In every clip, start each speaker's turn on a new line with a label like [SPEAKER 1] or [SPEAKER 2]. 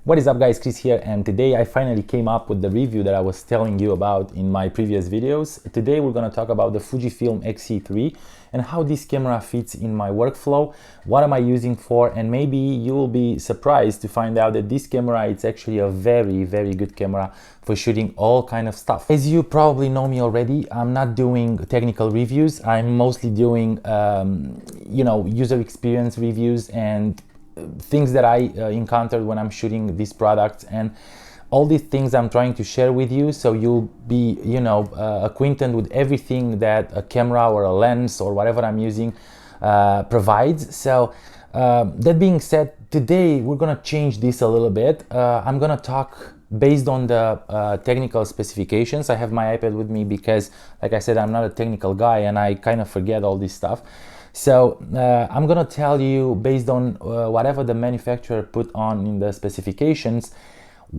[SPEAKER 1] What is up guys, Chris here, and today I finally came up with the review that I was telling you about in my previous videos. Today we're going to talk about the Fujifilm XE-3 and how this camera fits in my workflow, what am I using for, and maybe you will be surprised to find out that this camera is actually a very good camera for shooting all kind of stuff. As you probably know me already, I'm not doing technical reviews. I'm mostly doing user experience reviews and things that I encountered when I'm shooting these products, and all these things I'm trying to share with you, so you'll be acquainted with everything that a camera or a lens or whatever I'm using provides. So that being said, today we're gonna change this a little bit. I'm gonna talk based on the technical specifications. I have my iPad with me because, like I said, I'm not a technical guy and I kind of forget all this stuff. So I'm gonna tell you based on whatever the manufacturer put on in the specifications,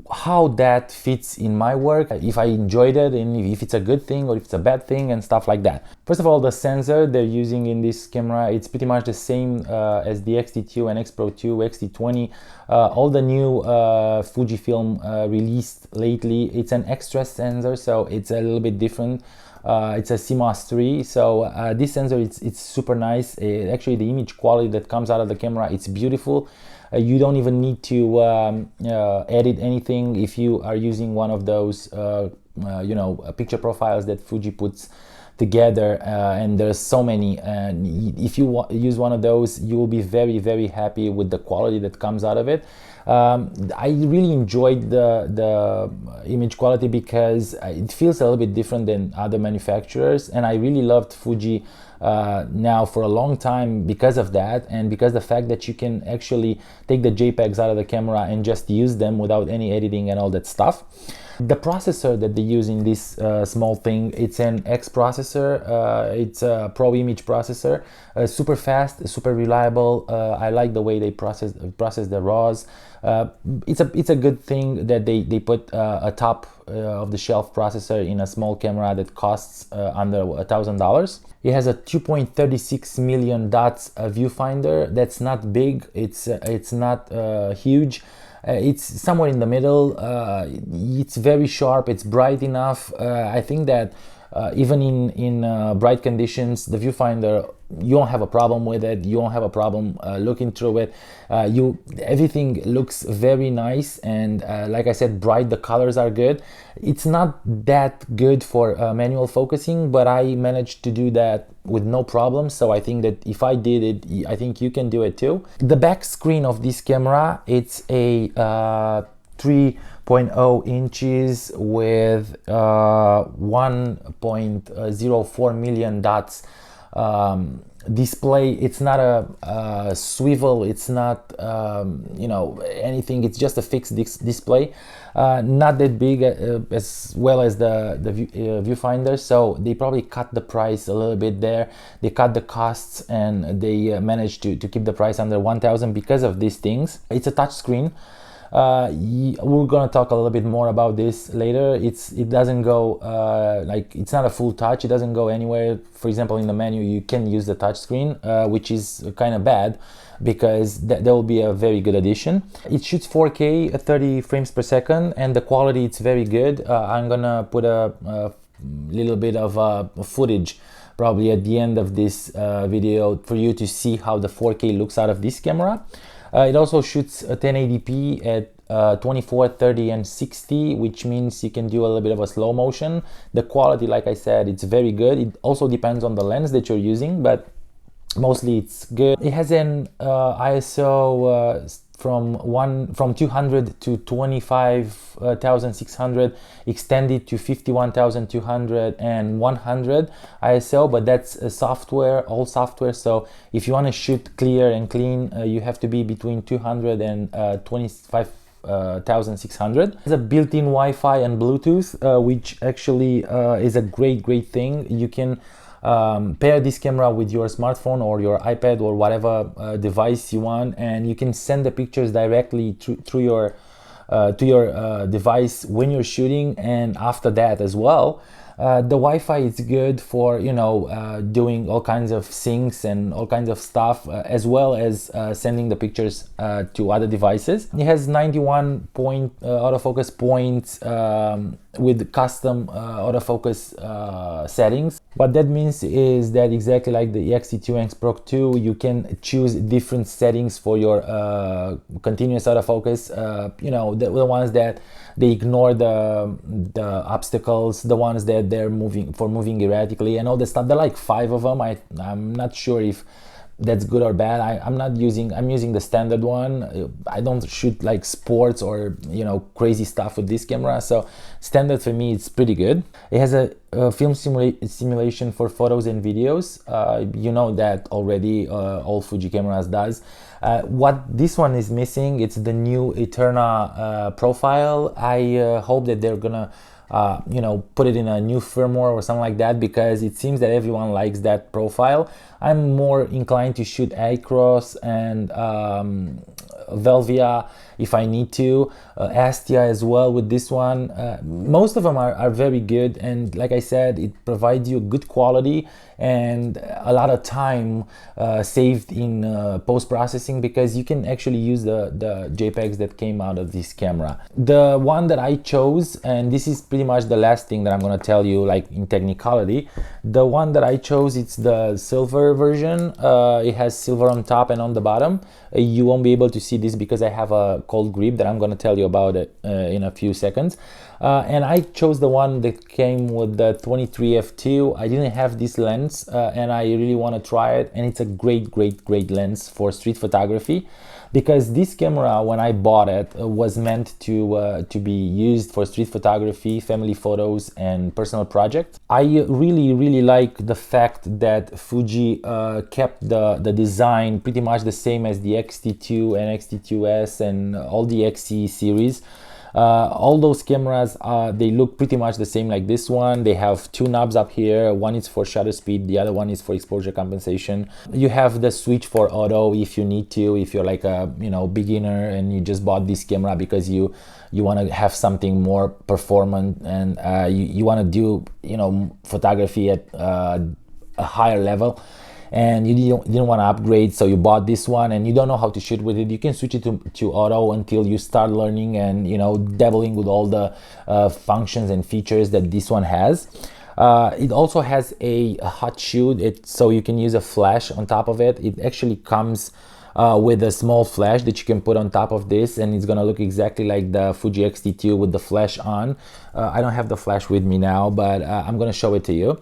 [SPEAKER 1] how that fits in my work, if I enjoyed it, and if it's a good thing or if it's a bad thing and stuff like that. First of all, the sensor they're using in this camera, it's pretty much the same as the X-T2 and X-Pro 2, X-T20, all the new Fujifilm released lately. It's an extra sensor, so it's a little bit different. It's a CMOS 3, so this sensor, it's super nice. Actually, the image quality that comes out of the camera, it's beautiful. You don't even need to edit anything if you are using one of those picture profiles that Fuji puts together, and there's so many, and if you use one of those, you will be very happy with the quality that comes out of it. I really enjoyed the image quality because it feels a little bit different than other manufacturers, and I really loved Fuji now for a long time because of that, and because the fact that you can actually take the JPEGs out of the camera and just use them without any editing and all that stuff. The processor that they use in this small thing, it's an X processor. It's a Pro image processor, super fast, super reliable. I like the way they process the RAWs. It's a good thing that they put a top of the shelf processor in a small camera that costs under $1,000. It has a 2.36 million dots viewfinder. That's not big. It's not huge. It's somewhere in the middle. It's very sharp, it's bright enough. I think that even in bright conditions, the viewfinder, you won't have a problem with it. You won't have a problem looking through it. Everything looks very nice, and like I said, bright, the colors are good. It's not that good for manual focusing, but I managed to do that with no problem. So I think that if I did it, I think you can do it too. The back screen of this camera, it's a 3.0 inches with 1.04 million dots display. It's not a swivel, it's not anything, it's just a fixed display. Not that big as well as the viewfinder, so they probably cut the price a little bit there. They cut the costs, and they managed to keep the price under 1,000 because of these things. It's a touch screen. We're gonna talk a little bit more about this later. It doesn't go it's not a full touch. It doesn't go anywhere. For example, in the menu you can use the touch screen, which is kind of bad, because that will be a very good addition. It shoots 4K at 30 frames per second, and the quality, it's very good. I'm gonna put a little bit of footage probably at the end of this video for you to see how the 4K looks out of this camera. It also shoots 1080p at 24, 30, and 60, which means you can do a little bit of a slow motion. The quality, like I said, it's very good. It also depends on the lens that you're using, but mostly it's good. It has an ISO from 200 to 25,600, extended to 51,200 and 100 ISO, but that's all software. So if you want to shoot clear and clean, you have to be between 200 and 25,600. There's a built-in Wi-Fi and Bluetooth, which actually is a great thing. You can pair this camera with your smartphone or your iPad or whatever device you want, and you can send the pictures directly through your device when you're shooting, and after that as well. The Wi-Fi is good for, you know, doing all kinds of syncs and all kinds of stuff, as well as sending the pictures to other devices. It has 91 point autofocus points with custom autofocus settings. What that means is that exactly like the XE2 and Pro 2, you can choose different settings for your continuous autofocus. You know, the ones that they ignore the obstacles, the ones that they're moving erratically, and all the stuff. There are like 5 of them. I'm not sure if that's good or bad. I'm using the standard one. I don't shoot like sports or, you know, crazy stuff with this camera, so standard for me it's pretty good. It has a film simulation for photos and videos. You know that already, all Fuji cameras does. What this one is missing, it's the new Eterna profile. I hope that they're gonna you know, put it in a new firmware or something like that, because it seems that everyone likes that profile. I'm more inclined to shoot Acros and Velvia if I need to, Astia as well with this one. Most of them are very good, and like I said, it provides you good quality and a lot of time saved in post-processing, because you can actually use the JPEGs that came out of this camera. The one that I chose, and this is pretty much the last thing that I'm going to tell you, like in technicality, the one that I chose, it's the silver version. It has silver on top and on the bottom. You won't be able to see this because I have a cold grip that I'm going to tell you about it in a few seconds. And I chose the one that came with the 23 f2. I didn't have this lens, and I really want to try it, and it's a great lens for street photography, because this camera, when I bought it, was meant to be used for street photography, family photos, and personal projects. I really like the fact that Fuji kept the design pretty much the same as the X-T2 and X-T2S and all the XE series. All those cameras, they look pretty much the same like this one. They have 2 knobs up here. One is for shutter speed, the other one is for exposure compensation. You have the switch for auto if you need to, if you're like a, you know, beginner and you just bought this camera because you want to have something more performant, and you want to do, you know, photography at a higher level, and you didn't want to upgrade, so you bought this one and you don't know how to shoot with it. You can switch it to auto until you start learning and, you know, dabbling with all the functions and features that this one has. It also has a hot shoot, so you can use a flash on top of it. It actually comes with a small flash that you can put on top of this, and it's gonna look exactly like the Fuji X-T2 with the flash on. I don't have the flash with me now, but I'm gonna show it to you.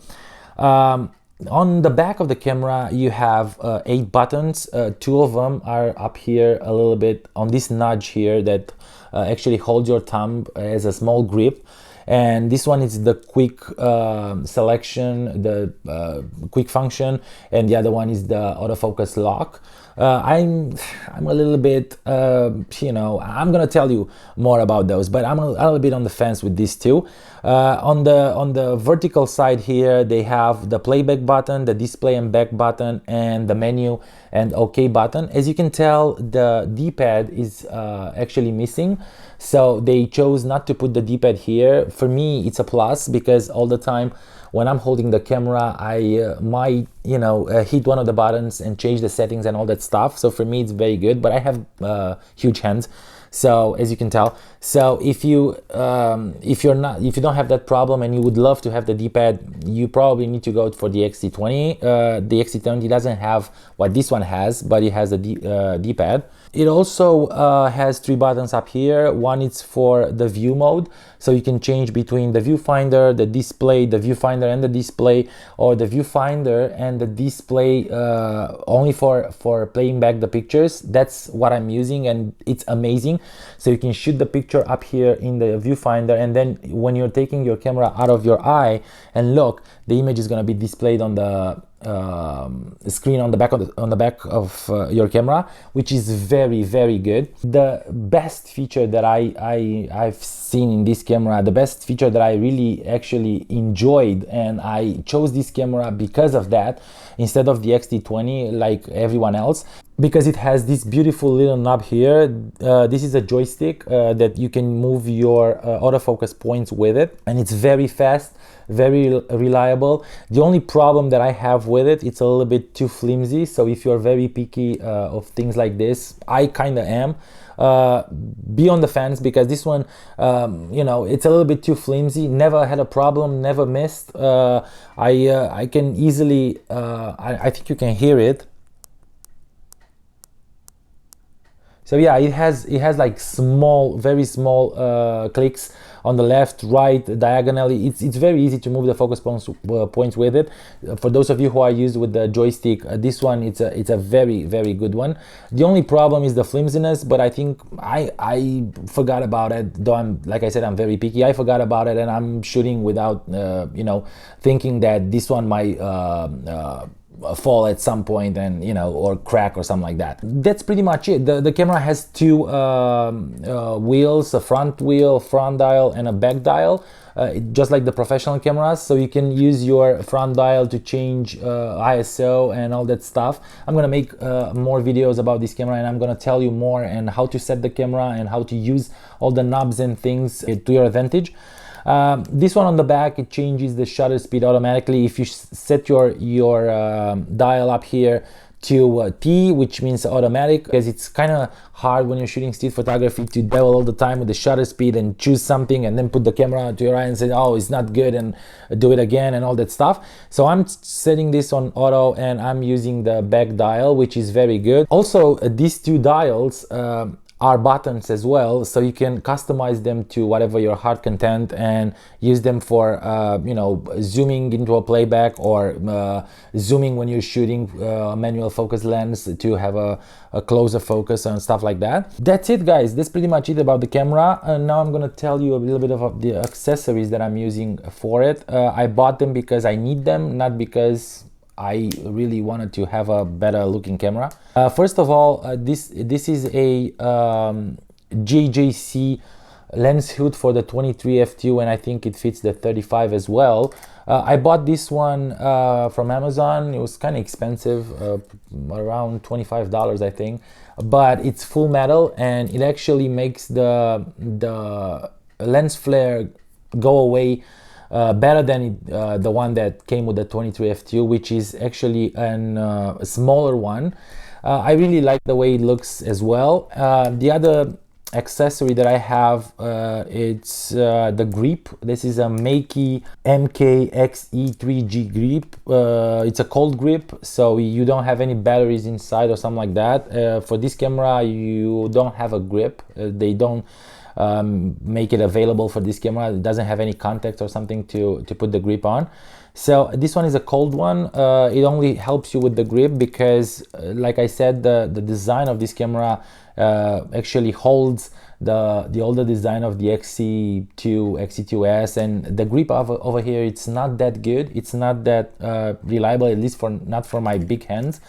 [SPEAKER 1] On the back of the camera, you have 8 buttons. 2 of them are up here a little bit on this nudge here that actually holds your thumb as a small grip. And this one is the quick selection, the quick function, and the other one is the autofocus lock. I'm a little bit, you know, I'm gonna tell you more about those, but I'm a little bit on the fence with these two. On the vertical side here, they have the playback button, the display and back button, and the menu and OK button. As you can tell, the D-pad is actually missing, so they chose not to put the D-pad here. For me, it's a plus, because all the time when I'm holding the camera, I might, you know, hit one of the buttons and change the settings and all that stuff. So for me, it's very good, but I have huge hands, so as you can tell. So if you don't have that problem and you would love to have the D-pad, you probably need to go for the XE20. The XE20 doesn't have what this one has, but it has a D-pad. It also has 3 buttons up here. One is for the view mode, so you can change between the viewfinder, the display, the viewfinder and the display, or the viewfinder and the display only for playing back the pictures. That's what I'm using, and it's amazing. So you can shoot the picture up here in the viewfinder, and then when you're taking your camera out of your eye and look, the image is going to be displayed on the screen on the back of your camera, which is very good. The best feature that I've seen in this camera, the best feature that I really actually enjoyed, and I chose this camera because of that instead of the X-T20 like everyone else, because it has this beautiful little knob here. This is a joystick that you can move your autofocus points with it, and it's very fast, very reliable. The only problem that I have with it, it's a little bit too flimsy. So if you're very picky of things like this, I kind of am, be on the fence, because this one, you know, it's a little bit too flimsy. Never had a problem, never missed. I can easily, I think you can hear it. So yeah, it has like small, very small clicks on the left, right, diagonally. It's very easy to move the focus points with it. For those of you who are used with the joystick, this one, it's a very, very good one. The only problem is the flimsiness, but I think I forgot about it. Though I'm, like I said, I'm very picky. I forgot about it, and I'm shooting without you know, thinking that this one might fall at some point, and you know, or crack or something like that. That's pretty much it. The camera has two wheels, a front wheel, front dial, and a back dial, just like the professional cameras. So you can use your front dial to change ISO and all that stuff. I'm gonna make more videos about this camera, and I'm gonna tell you more and how to set the camera and how to use all the knobs and things to your advantage. This one on the back, it changes the shutter speed automatically. If you set your dial up here to T, which means automatic, because it's kind of hard when you're shooting still photography to devil all the time with the shutter speed and choose something and then put the camera to your eye and say, oh, it's not good, and do it again and all that stuff. So I'm setting this on auto, and I'm using the back dial, which is very good. Also, these two dials are buttons as well, so you can customize them to whatever your heart content and use them for you know, zooming into a playback, or zooming when you're shooting manual focus lens to have a closer focus and stuff like that. That's it, guys. That's pretty much it about the camera. And now I'm gonna tell you a little bit of the accessories that I'm using for it. I bought them because I need them, not because I really wanted to have a better looking camera. First of all, this is a JJC lens hood for the 23 f2, and I think it fits the 35 as well. I bought this one from Amazon. It was kind of expensive, around $25 I think, but it's full metal, and it actually makes the lens flare go away better than the one that came with the 23 f2, which is actually a smaller one. I really like the way it looks as well. The other accessory that I have, it's the grip. This is a Meiki XE-3 grip. It's a cold grip, so you don't have any batteries inside or something like that. For this camera, you don't have a grip. They don't make it available for this camera. It doesn't have any contact or something to put the grip on. So this one is a cold one. It only helps you with the grip because, like I said, the design of this camera actually holds the older design of the XE2, XE2S, and the grip over here, it's not that good. It's not that reliable, at least not for my big hands.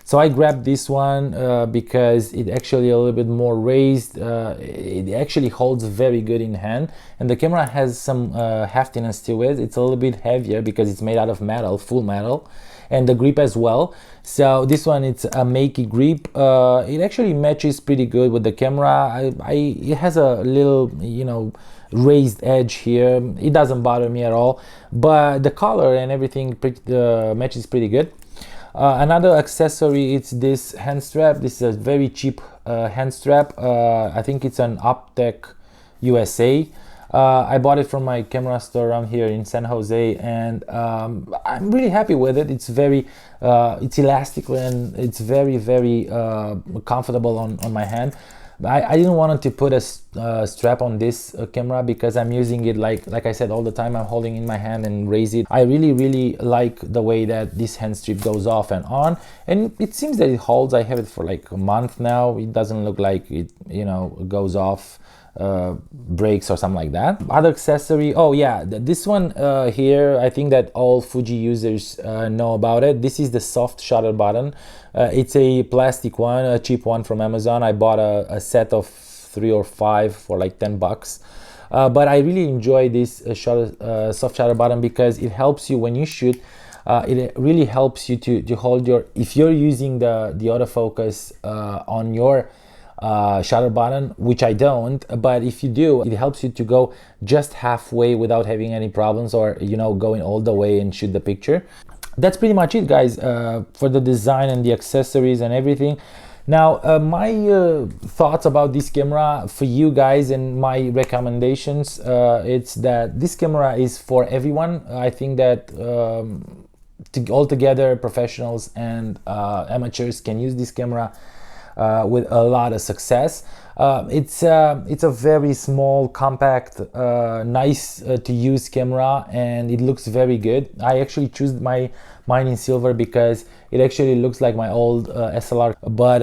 [SPEAKER 1] So I grabbed this one because it actually a little bit more raised. It actually holds very good in hand, and the camera has some heftiness to it. It's a little bit heavier because it's made out of metal, full metal, and the grip as well. So this one, it's a Meiki grip. It actually matches pretty good with the camera. It has a little, you know, raised edge here. It doesn't bother me at all, but the color and everything matches pretty good. Another accessory, it's this hand strap. This is a very cheap hand strap. I think it's an Optech USA. I bought it from my camera store around here in San Jose, and I'm really happy with it. It's very, it's elastic, and it's very, very comfortable on my hand. I didn't want to put a strap on this camera because I'm using it like I said all the time. I'm holding in my hand and raise it. I really like the way that this hand strip goes off and on, and it seems that it holds. I have it for like a month now. It doesn't look like it, you know, goes off, breaks or something like that. Other accessory, oh yeah, this one here, I think that all Fuji users know about it. This is the soft shutter button. It's a plastic one, a cheap one from Amazon. I bought a set of 3 or 5 for like 10 bucks. But I really enjoy this soft shutter button because it helps you when you shoot. It really helps you to hold your, if you're using the autofocus on your shutter button, which I don't, but if you do, it helps you to go just halfway without having any problems, or you know, going all the way and shoot the picture. That's pretty much it, guys, for the design and the accessories and everything. Now, my thoughts about this camera for you guys and my recommendations, it's that this camera is for everyone. I think that altogether professionals and amateurs can use this camera with a lot of success. It's a very small, compact, nice to use camera, and it looks very good. I actually choose mine in silver because it actually looks like my old SLR. But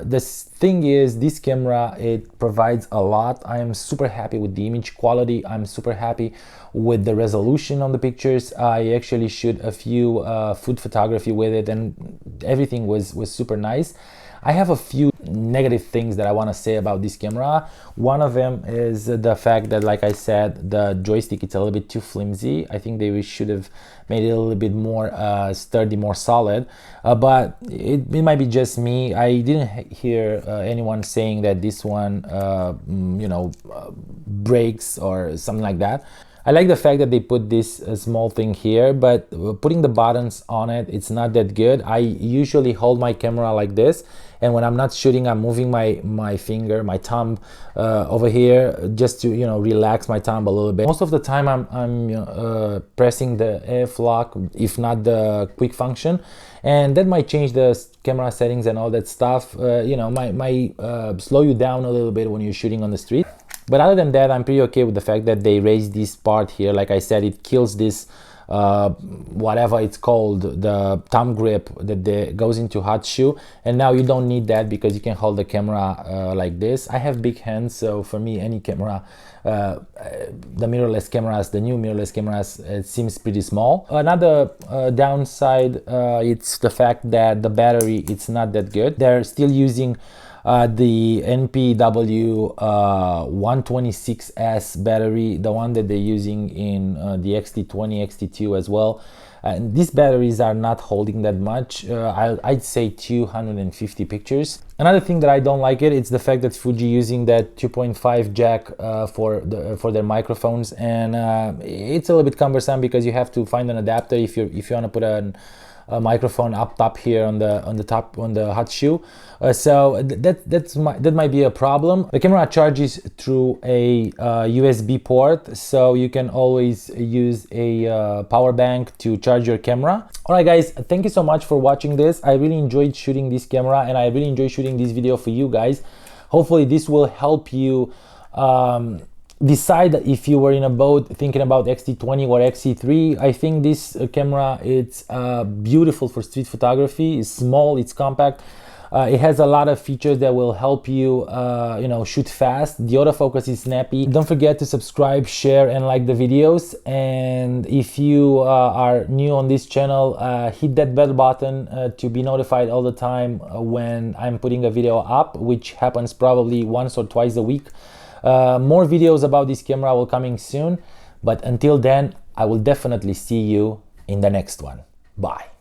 [SPEAKER 1] the thing is, this camera, it provides a lot. I am super happy with the image quality. I'm super happy with the resolution on the pictures. I actually shoot a few food photography with it, and everything was super nice. I have a few negative things that I want to say about this camera. One of them is the fact that, like I said, the joystick, it's a little bit too flimsy. I think they should have made it a little bit more sturdy, more solid, but it might be just me. I didn't hear anyone saying that this one you know, breaks or something like that. I like the fact that they put this small thing here, but putting the buttons on it, it's not that good. I usually hold my camera like this, and when I'm not shooting, I'm moving my finger, my thumb over here, just to, you know, relax my thumb a little bit. Most of the time I'm pressing the AF lock, if not the quick function, and that might change the camera settings and all that stuff. You know, might slow you down a little bit when you're shooting on the street. But other than that, I'm pretty okay with the fact that they raised this part here. Like I said, it kills this whatever it's called, the thumb grip that goes into hot shoe, and now you don't need that because you can hold the camera like this. I have big hands, so for me, any camera, the mirrorless cameras, the new mirrorless cameras, it seems pretty small. Another downside, it's the fact that the battery, it's not that good. They're still using the NPW 126S battery, the one that they're using in the XT20, XT2 as well. And these batteries are not holding that much. I'd say 250 pictures. Another thing that I don't like it's the fact that Fuji using that 2.5 jack for their microphones, and it's a little bit cumbersome because you have to find an adapter if you want to put a microphone up top here on the top on the hot shoe. So that might be a problem. The camera charges through a USB port, so you can always use a power bank to charge your camera. All right, guys, thank you so much for watching this. I really enjoyed shooting this camera, and I really enjoyed shooting this video for you guys. Hopefully this will help you decide if you were in a boat thinking about XT20 or XE3. I think this camera, it's beautiful for street photography. It's small, it's compact. It has a lot of features that will help you, you know, shoot fast. The autofocus is snappy. Don't forget to subscribe, share, and like the videos. And if you are new on this channel, hit that bell button to be notified all the time when I'm putting a video up, which happens probably once or twice a week. More videos about this camera will coming soon, but until then, I will definitely see you in the next one. Bye.